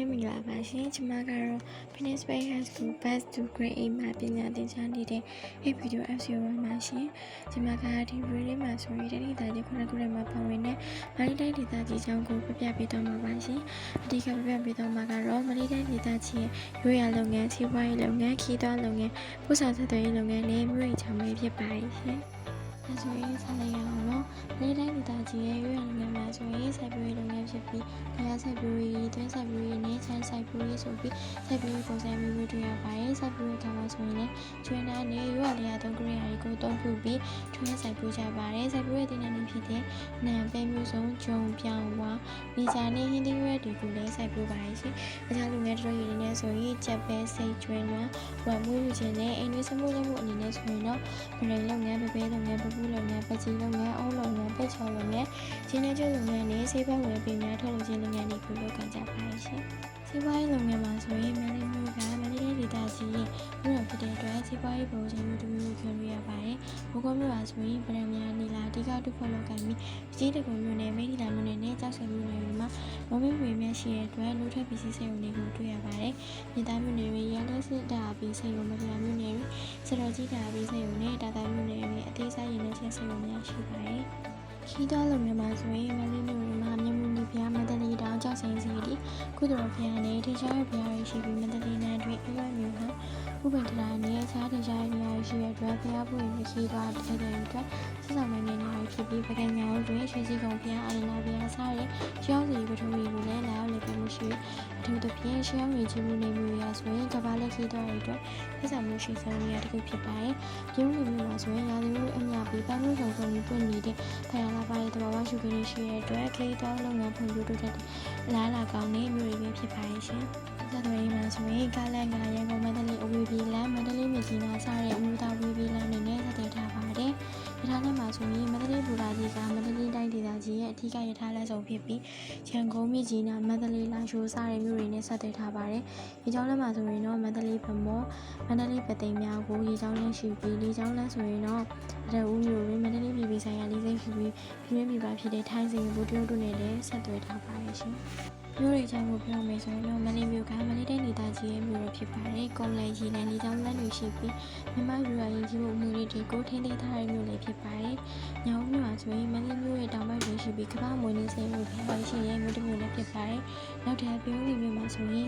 လေးမင်္ဂလာပါရှင်ကျွန်မကတော့ Fitness Bay High School Best to Grade 8မှာပညာသင်ကြားနေတဲ့ video FCO မှာရှင်ကျွန်မကဒီဗီဒီယိုလေးမှာဆိုရင်တတိယကြီးခုနကတည်းကမှာပါဝင်တဲ့မန္တလေးတိုင်းဒေသကြီးအကြောင်းကိုပြပြပေးတော့မှာပါရှင်အဓိကပြပြပေးတော့မှာကတော့မန္တလေးတိုင်းဒေသကြီးရဲ့ရိုးရာလုပ်ငန်းစီးပွားရေးလုပ်ငန်းခီးသွွားလုပ်ငန်းပို့ဆောင်ဆက်သွယ်ရေးလုပ်ငန်းနဲ့မြို့ရေးချောင်းရေးဖြစ်ပါတယ်ရှင်ဒါဆိုရင်ဆက်လက်ရအောင်နော်မန္တလေးတိုင်းဒေသကြီးရဲ့ရိုးရာလုပ်ငန်းမှာဆိုရင်စိုက်ပျိုးရေးလုပ်ငန်းဖြစ်ပြီးတရားစိုက်ပျိုးရေးသွင်းစိုက်ပျိုးရေးနဲ့ချမ်းစိုက်ပျိုးရေးဆိုပြီးစိုက်ပျိုးရေးပုံစံမျိုးတွေ့ရပါတယ်စိုက်ပျိုးရေးကမှာဆိုရင်လည်းကျွေးနာနဲ့ရိုးရာလျာသုံးကြိယာတွေကိုသုံးခုပြီးထွန်းစိုက်ပျိုးကြပါတယ်စိုက်ပျိုးရေးတင်တဲ့နေ့ဖြစ်တဲ့နံပဲမျိုးစုံဂျုံပြောင်ဝါနေကြနဲ့ဟင်းသီးရွက်တွေကိုလည်းစိုက်ပျိုးပါတယ်ရှင်အခြားလုပ်ငန်းတွေရည်နေဆိုရင်ကြက်ပဲစိတ်ကျွေးနွားဝမ်မှုယူခြင်းနဲ့အိမ်တွင်းစမှုလုပ်မှုအနေနဲ့ဆိုရင်တော့ဗရိန်လုပ်ငန်းပပဲလုပ်ငန်းပပူးလုပ်ငန်းပကြီးလုပ်ငန်းအုံးလုပ်ငန်းပိတ်ချော်လုပ်ငန်းကျင်းနေကျလုပ်ငန်းနဲ့ဆေးဘက်ဝယ်ပင်များထုတ်လုပ်ခြင်းလုပ်ငန်းတွေကိုလုပ်ကိုင်ကြပါတယ်ရှင်စီးပွားရေးလုပ်ငန်းမှာဆိုရင်မန္တလေးမြို့ကမန္တလေးဒေသကြီးရဲ့မြို့တော်ဖြစ်တဲ့အတွက်စီးပွားရေးပုံစံမျိုးတစ်မျိုးကိုပြောရပါတယ်။ဘိုးကုန်းမြို့ပါဆိုရင်ဗရမယာနီလာအဓိကတုဖို့လောက်ကိုင်ပြီးကြီးတကုံမြို့နယ်မိထီလာမြို့နယ်နဲ့ကြောက်စံမြို့နယ်တွေမှာမမင်းဝေမြရှိတဲ့အတွက်လူထွက်ပစ္စည်းစိတ်ုံတွေကိုတွေ့ရပါတယ်။မြေသားမြို့နယ်တွေရန်လက်စစ်တာပြီးစိတ်ုံမထလာမြို့နယ်တွေစတော်ကြီးတာပြီးစိတ်ုံနဲ့တာတာမြို့နယ်တွေအသေးစားရင်နဲ့ချင်းစိတ်ုံများရှိပါတယ်။ခီးသွွားလုပ်ငန်းမှာဆိုရင်မန္တလေးမြို့မှာမြမှုနီဖျားမန္တလေးတောင်ကြောက်စင်စီတီကုသိုလ်ဖျားနဲ့ထေချားရဖျားရရှိပြီးမန္တလေးနယ်တွင်အရွယ်မျိုးဟာဥပဒေတိုင်းနဲ့အခြားထေချားရရှိတဲ့အတွက်ဖျားဖို့ရင်ခီးသွွားတဲ့အတွက်ဆက်ဆောင်နိုင်နေနေဖြစ်ပြီးပကံမြောင်တွင်ရွှေစည်းကုံဖျားအလနာဖျားစားတဲ့ကျောင်းစီပထဝီကိုလည်းလာရောက်လည်ပတ်မှုရှိအထူးသဖြင့်ရှေးအောင်ရည်ကြီးမှုနေမျိုးရာဆိုရင်ကဘာလက်ခီးသွွားတွေအတွက်ဆက်ဆောင်မှုရှိဆုံးနေရာတစ်ခုဖြစ်ပါတယ်။ပြုံးနေမျိုးမှာဆိုရင်ရာသီဥတုအမြပြီးပန်းလို့ဆောင်ဆုံးပြီးပွင့်နေတဲ့ဖျားလာပါတဲ့တဘာဝရှုခင်းရှိတဲ့အတွက်ခီးသွွားလုပ်ငန်းဖွံ့ဖြိုးတိုးတက်တဲ့အလားအလာကောင်းတဲ့မျိုးတွေပဲဖြစ်ပါရဲ့ရှင်။ဆက်သွယ်ရေးမှာဆိုရင်ကားလန်ကရန်ကုန်မန္တလေးအဝေးပြေးလမ်းမန္တလေးမြစ်ကြီးနားစတဲ့အမျိုးသားဝေးပြေးလမ်းတွေနဲ့ဆက်သွယ်ထားပါတယ်။ရထားလမ်းမှာဆိုရင်မန္တလေးဘူတာကြီးကမန္တလေးတိုင်းဒေသကြီးရဲ့အထူးရထားလမ်းဆောင်ဖြစ်ပြီးရန်ကုန်မြစ်ကြီးနားမန္တလေးလာရှိုးစတဲ့မြို့တွေနဲ့ဆက်သွယ်ထားပါတယ်။ရေကြောင်းလမ်းမှာဆိုရင်တော့မန္တလေးဗမော်မန္တလေးပသိမ်များကိုရေကြောင်းလမ်းရှိပြီးလေကြောင်းလမ်းဆိုရင်တော့အထက်ဦးမြို့တွင်မန္တလေးပြည်ပြည်ဆိုင်ရာလေးစိတ်ရှိပြီးပြည်ပြည်ပါဖြစ်တဲ့ထိုင်းစင်ဘူတရုတ်တို့နဲ့လည်းဆက်သွယ်ထားပါတယ်ရှင်။မြို့တွေအကြောင်းကိုပြောမယ်ဆိုရင်တော့မန္တလေးမြို့ကမန္တလေးတိုင်းဒေသကြီးရဲ့မြို့တော်ဖြစ်ပါတယ်။ကုန်းလယ်ကြီးလမ်းလေးကြောင်းလမ်းတွေရှိပြီးမြန်မာပြည်ရရင်ကြီးမှုမြို့တွေကိုထိန်းသိမ်းထားတဲ့မြို့လေးဖြစ်ပါတယ်။ညောင်မြို့ဟာဆိုရင်မန္တလေးမြို့ရဲ့တောင်ဘက်တွင်ရှိပြီးကမ္ဘာမွေးနေ့စိန်မြို့ဖြစ်ပါရှိတဲ့မြို့တစ်မြို့လည်းဖြစ်ပါတယ်။နောက်ထပ်ပြုံးလီမြို့မှာဆိုရင်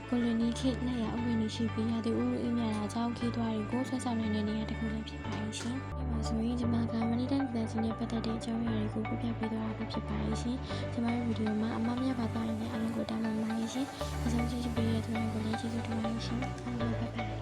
ကိုလိုနီခေတ်လက်ရဥပဒေရှိပြီးရာသီဥတုအေးမြတာကြောင့်ခီးသွွားတွေကိုဆွဲဆောင်နိုင်တဲ့နေရာတစ်ခုလည်းဖြစ်ပါတယ်ရှင်။ဒီမှာဆိုရင်ကျွန်မကမန္တလေးတိုင်းဒေသကြီးနဲ့ပတ်သက်တဲ့အကြောင်းအရာတွေကိုပြပြပေးသွားတာဖြစ်ပါတယ်ရှင်။ကျွန်မရဲ့ဗီဒီယိုမှာအမမြတ်ပါသွားတဲ့အလုံးကိုတောင်းပန်ပါတယ်ရှင်။အဆုံးကြည့်ပေးတဲ့သူတွေကိုလည်းကျေးဇူးတင်ပါတယ်ရှင်။အားလုံးပဲပါ